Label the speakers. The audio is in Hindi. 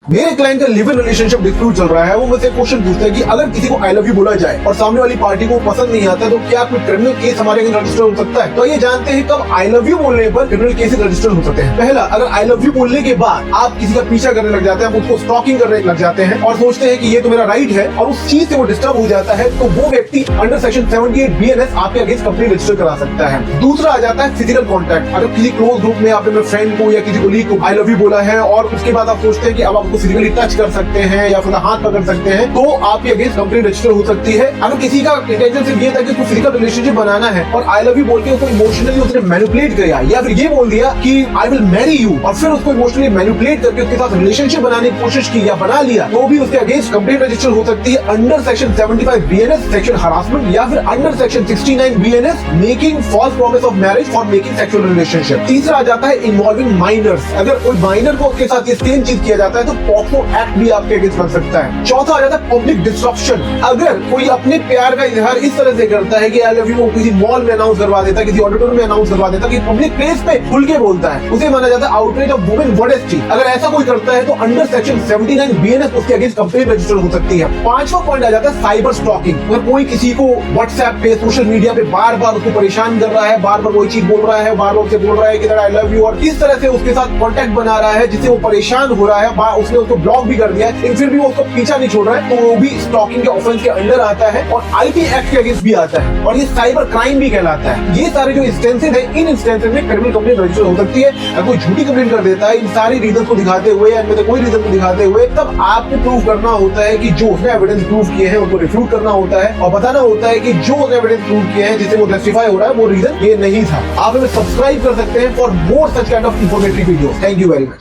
Speaker 1: मेरे क्लाइंट का लिव इन रिलेशनशिप डिस्प्यूट चल रहा है। वो मुझसे क्वेश्चन पूछता है कि अगर किसी को आई लव यू बोला जाए और सामने वाली पार्टी को पसंद नहीं आता तो क्या कोई क्रिमिनल केस हमारे अगेंस्ट रजिस्टर हो सकता है। तो ये जानते हैं कब आई लव यू बोलने पर क्रिमिनल केस रजिस्टर हो सकते हैं। पहला, अगर आई लव यू बोलने के बाद आप किसी का पीछा करने लग जाते हैं, उसको स्टॉकिंग करने लग जाते हैं और सोचते हैं कि ये तो मेरा राइट है और उस चीज से वो डिस्टर्ब हो जाता है, तो वो व्यक्ति अंडर सेक्शन 78 BNS आपके अगेंस्ट कंप्लेंट रजिस्टर करा सकता है। दूसरा आ जाता है फिजिकल कॉन्टैक्ट। अगर किसी क्लोज ग्रुप में आपने अपने फ्रेंड को या किसी कोलीग को आई लव यू बोला है और उसके बाद आप सोचते हैं कि अब आप उसको फिजिकली टच कर सकते हैं या फिर हाथ पकड़ सकते हैं, तो आपके अगेंस्ट कंप्लेंट रजिस्टर हो सकती है। अगर किसी का इंटेंशन सिर्फ ये था कि उसको फिजिकल रिलेशनशिप बनाना है और आई लव यू बोल के उसको इमोशनली उसने मैनिपुलेट किया या फिर ये बोल दिया कि आई विल मैरी यू और फिर उसको इमोशनली मैनिपुलेट करके उसके साथ रिलेशनशिप बनाने की कोशिश की या बना लिया, तो भी उसके अगेंस्ट कंप्लेंट रजिस्टर हो सकती है under section 75 BNS section harassment या फिर under section 69 BNS making false promise of marriage for making sexual relationship. तीसरा आ जाता है इन्वॉल्विंग माइनर्स। अगर कोई माइनर को उसके साथ ये सेम चीज किया जाता है तो पॉक्सो एक्ट भी आपके अगेंस्ट बन सकता है। चौथा आ जाता है पब्लिक डिस्ट्रप्शन। अगर कोई अपने प्यार का इजहार इस तरह से करता है कि आई लव यू किसी मॉल में अनाउंस करवा देता है, किसी ऑडिटोरियम में अनाउंस करवा देता है, कि पब्लिक प्लेस पे खुल के बोलता है, उसे माना जाता है आउटरीच ऑफ वुमेन मॉडेस्टी। अगर ऐसा कोई करता है तो अंडर सेक्शन 79 BNS उसके अगेंस्ट कंप्लेंट रजिस्टर हो सकती है। पांचवा पॉइंट आ जाता है साइबर स्टॉकिंग। अगर कोई किसी को व्हाट्सएप पे सोशल मीडिया पे बार बार उसको परेशान कर रहा है, बार बार वही चीज बोल रहा है, बार बार उसे बोल रहा है कि आई लव यू और इस तरह से उसके साथ कॉन्टेक्ट बना रहा है जिससे वो परेशान हो रहा है, उसने उसको ब्लॉक भी कर दिया है लेकिन फिर भी वो उसको पीछा नहीं छोड़ रहा है, तो वो भी स्टॉकिंग के ऑफेंस के अंडर आता है और IT एक्ट के अगेंस्ट भी आता है और ये साइबर क्राइम भी कहलाता है। ये सारे जो इंस्टेंसेस है, इन इंस्टेंसेस में क्रिमिनल कंप्लेंट रजिस्टर हो सकती है। अगर कोई झूठी कंप्लेंट कर देता है इन सारी रीजन को दिखाते हुए या इनमें से कोई रीजन को दिखाते हुए, तब आपको प्रूव करना होता है कि जो उसने एविडेंस प्रूव किए हैं उनको रिफ्यूट करना होता है और बताना होता है कि जो उसने एविडेंस प्रूव किए हैं जिससे वो जस्टिफाई हो रहा है वो रीजन ये नहीं था। आप हमें सब्सक्राइब कर सकते हैं for more such kind of informative videos. Thank you very much.